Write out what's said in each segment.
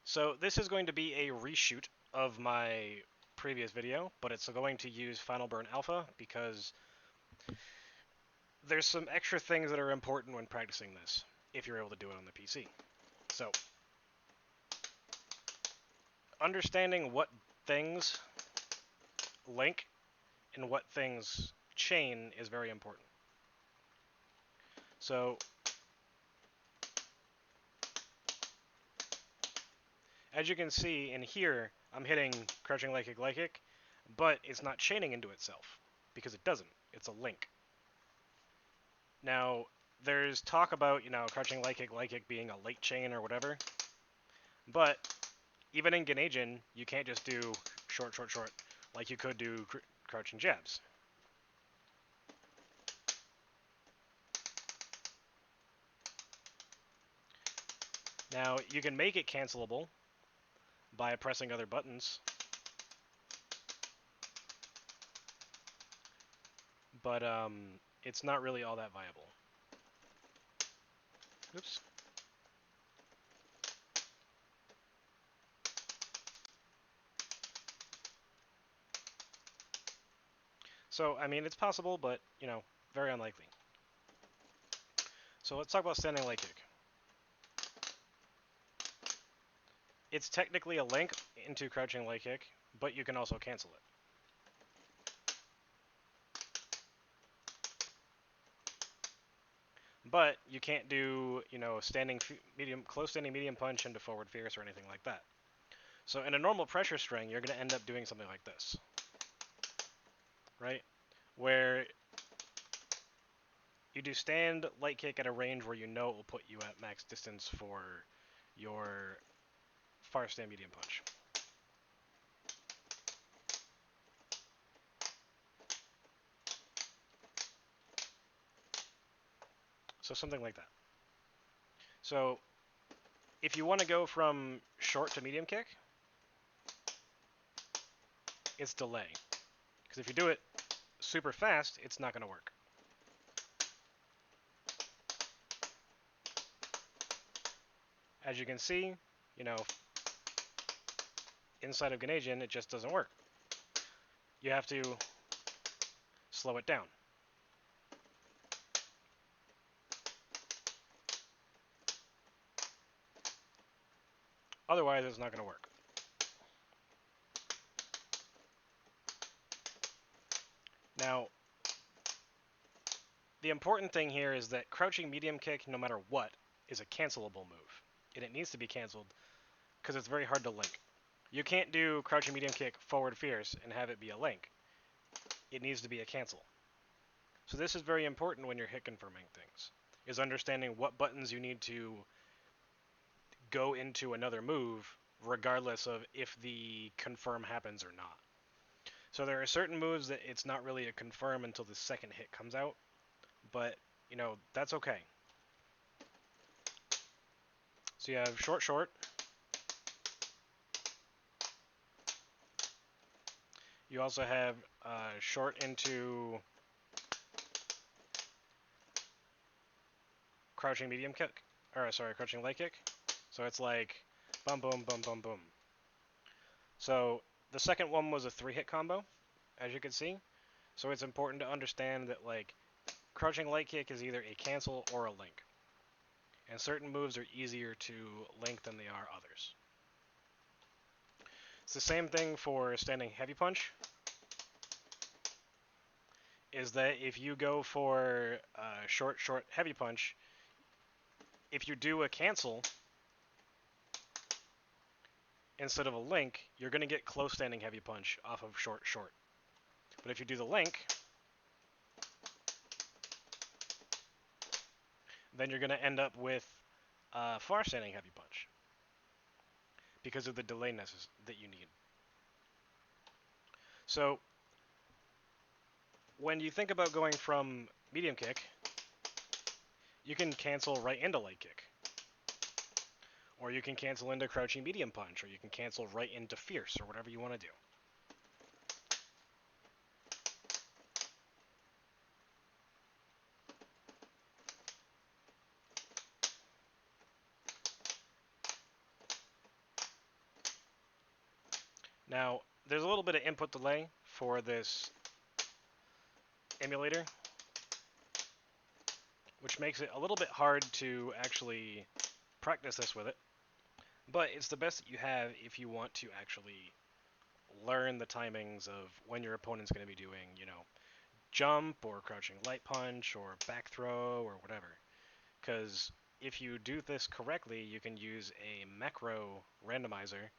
So this is going to be a reshoot of my previous video, but it's going to use Final Burn Alpha because there's some extra things that are important when practicing this, if you're able to do it on the PC. So, understanding what things link and what things chain is very important. So, as you can see in here, I'm hitting crouching light kick, but it's not chaining into itself, because it doesn't. It's a link. Now, there's talk about, crouching light kick being a late chain or whatever, but even in Geneijin, you can't just do short, like you could do crouching jabs. Now, you can make it cancelable by pressing other buttons, but it's not really all that viable. Oops. So, I mean, it's possible, but, very unlikely. So let's talk about standing light kick. It's technically a link into crouching light kick, but you can also cancel it. But you can't do, close standing medium punch into forward fierce or anything like that. So in a normal pressure string, you're going to end up doing something like this, right? Where you do stand light kick at a range where you know it will put you at max distance for your far stand medium punch. So something like that. So if you want to go from short to medium kick, it's delay. Because if you do it super fast, it's not going to work. As you can see, inside of Geneijin, it just doesn't work. You have to slow it down. Otherwise, it's not going to work. Now, the important thing here is that crouching medium kick, no matter what, is a cancelable move. And it needs to be canceled because it's very hard to link. You can't do crouching medium kick forward fierce and have it be a link. It needs to be a cancel. So this is very important when you're hit confirming things, is understanding what buttons you need to go into another move regardless of if the confirm happens or not. So there are certain moves that it's not really a confirm until the second hit comes out, but, that's okay. So you have short. You also have short into crouching medium kick, crouching light kick. So it's like bum, boom, bum, bum, boom. So the second one was a 3-hit combo, as you can see. So it's important to understand that, like, crouching light kick is either a cancel or a link. And certain moves are easier to link than they are others. It's the same thing for standing heavy punch, is that if you go for short heavy punch, if you do a cancel instead of a link, you're going to get close standing heavy punch off of short. But if you do the link, then you're going to end up with far standing heavy punch because of the delay that you need. So when you think about going from medium kick, you can cancel right into light kick. Or you can cancel into crouching medium punch, or you can cancel right into fierce, or whatever you want to do. Now, there's a little bit of input delay for this emulator, which makes it a little bit hard to actually practice this with it. But it's the best that you have if you want to actually learn the timings of when your opponent's going to be doing, jump or crouching light punch or back throw or whatever. Because if you do this correctly, you can use a macro randomizer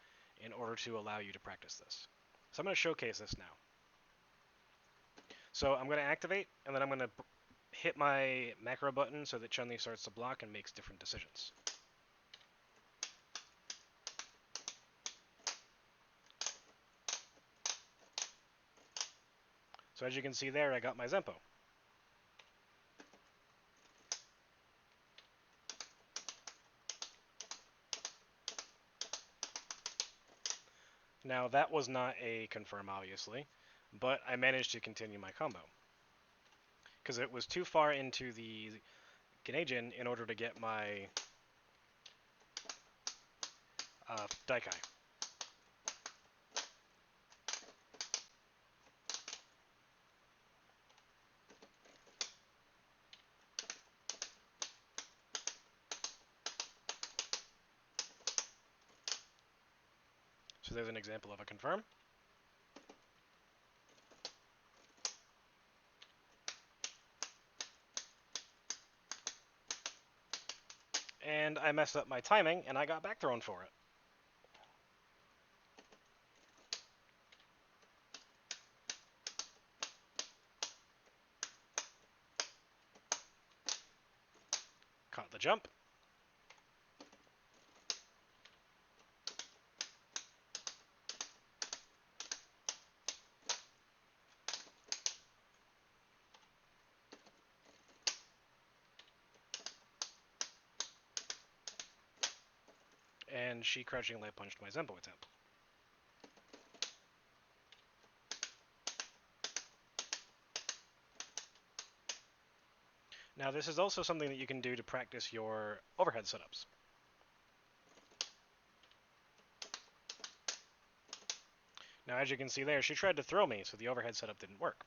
in order to allow you to practice this. So I'm going to showcase this now. So I'm going to activate, and then I'm going to hit my macro button so that Chun-Li starts to block and makes different decisions. So as you can see there, I got my Zempo. Now that was not a confirm, obviously, but I managed to continue my combo. Because it was too far into the Geneijin in order to get my Daikai. So there's an example of a confirm. And I messed up my timing, and I got back thrown for it. Caught the jump. And she crouching light punched my Zempo attempt. Now this is also something that you can do to practice your overhead setups. Now as you can see there, she tried to throw me, so the overhead setup didn't work.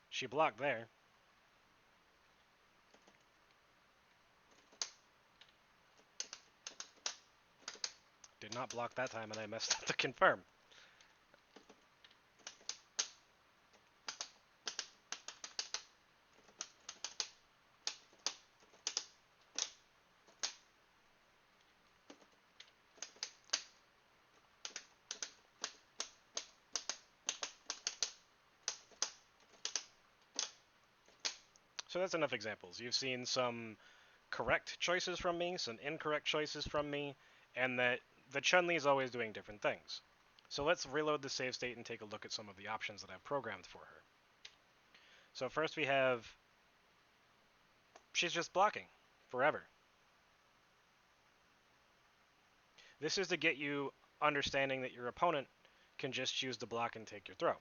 She blocked there. Did not block that time, and I messed up the confirm. So that's enough examples. You've seen some correct choices from me, some incorrect choices from me, and that the Chun-Li is always doing different things. So let's reload the save state and take a look at some of the options that I've programmed for her. So first we have, she's just blocking forever. This is to get you understanding that your opponent can just choose to block and take your throw.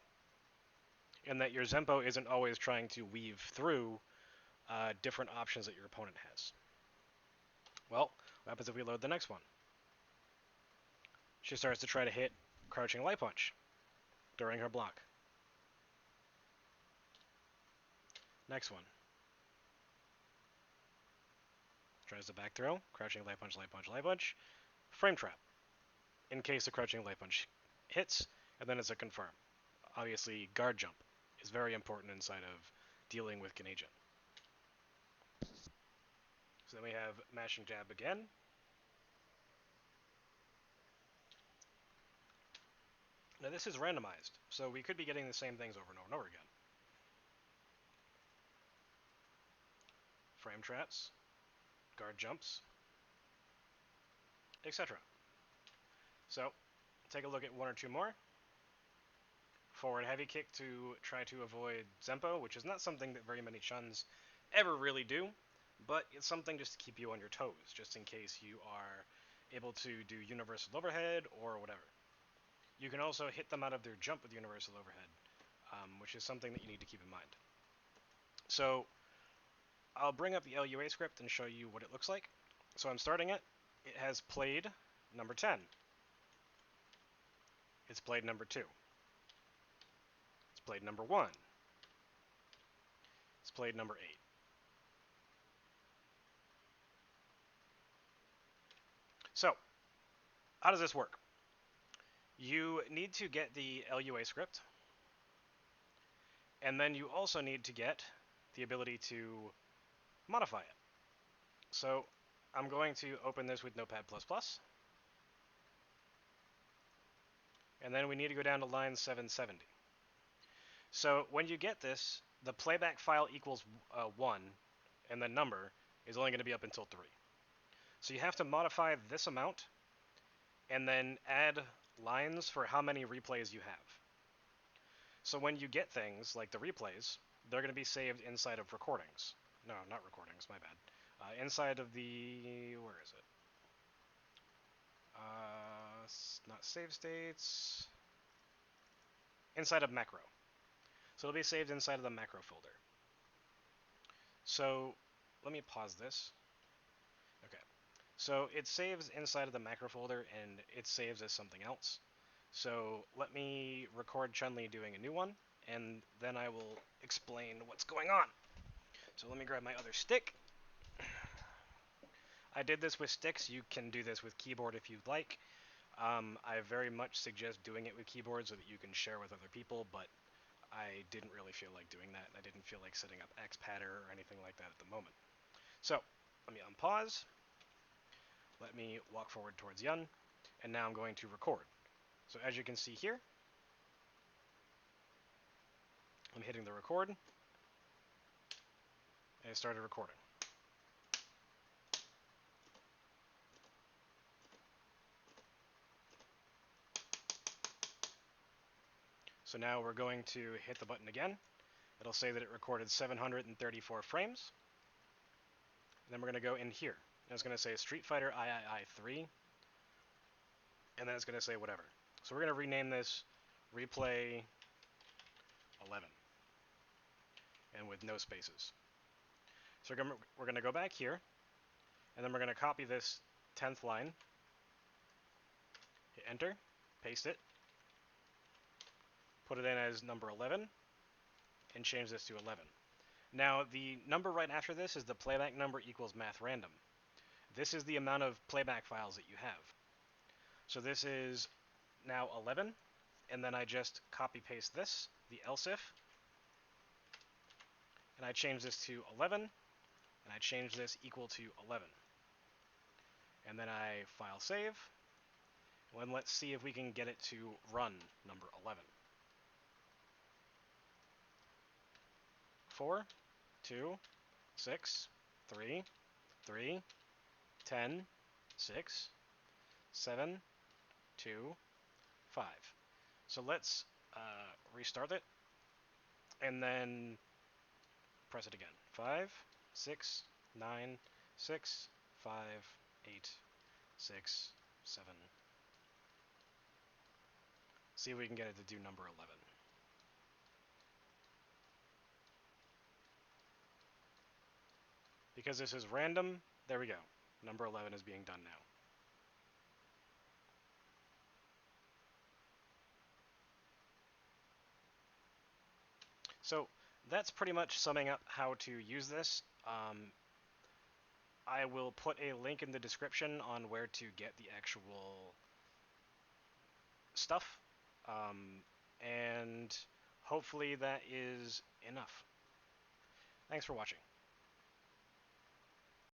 And that your Zempo isn't always trying to weave through different options that your opponent has. Well, what happens if we load the next one? She starts to try to hit crouching light punch during her block. Next one. Tries to back throw, crouching light punch, light punch, light punch. Frame trap. In case the crouching light punch hits, and then it's a confirm. Obviously, guard jump is very important inside of dealing with Geneijin. So then we have mashing jab again. Now this is randomized, so we could be getting the same things over and over and over again. Frame traps, guard jumps, etc. So, take a look at one or two more. Forward heavy kick to try to avoid Zempo, which is not something that very many Chuns ever really do, but it's something just to keep you on your toes, just in case you are able to do universal overhead or whatever. You can also hit them out of their jump with universal overhead, which is something that you need to keep in mind. So I'll bring up the LUA script and show you what it looks like. So I'm starting it. It has played number 10. It's played number 2. It's played number 1. It's played number 8. So, how does this work? You need to get the LUA script, and then you also need to get the ability to modify it. So, I'm going to open this with Notepad++, and then we need to go down to line 770. So, when you get this, the playback file equals 1, and the number is only going to be up until 3. So you have to modify this amount, and then add lines for how many replays you have. So when you get things like the replays, they're going to be saved inside of recordings. No, not recordings, my bad. Inside of the, where is it? Not save states. Inside of macro. So it'll be saved inside of the macro folder. So let me pause this. Okay. So it saves inside of the macro folder, and it saves as something else. So let me record Chun-Li doing a new one, and then I will explain what's going on. So let me grab my other stick. I did this with sticks. You can do this with keyboard if you'd like. I very much suggest doing it with keyboard so that you can share with other people, but I didn't really feel like doing that, and I didn't feel like setting up XPatter or anything like that at the moment. So let me unpause. Let me walk forward towards Yun, and now I'm going to record. So as you can see here, I'm hitting the record, and I started recording. So now we're going to hit the button again. It'll say that it recorded 734 frames. And then we're going to go in here. And it's going to say Street Fighter III 3. And then it's going to say whatever. So we're going to rename this Replay 11. And with no spaces. So we're going to go back here. And then we're going to copy this 10th line. Hit enter. Paste it. Put it in as number 11. And change this to 11. Now, the number right after this is the playback number equals math random. This is the amount of playback files that you have. So this is now 11, and then I just copy paste this, the else if, and I change this to 11, and I change this equal to 11. And then I file save, and let's see if we can get it to run number 11. 4, 2, 6, 3, 3, 10, 6, 7, 2, 5. So let's restart it, and then press it again. 5, 6, 9, 6, 5, 8, 6, 7. See if we can get it to do number 11. Because this is random, there we go. Number 11 is being done now. So that's pretty much summing up how to use this. I will put a link in the description on where to get the actual stuff. And hopefully that is enough. Thanks for watching.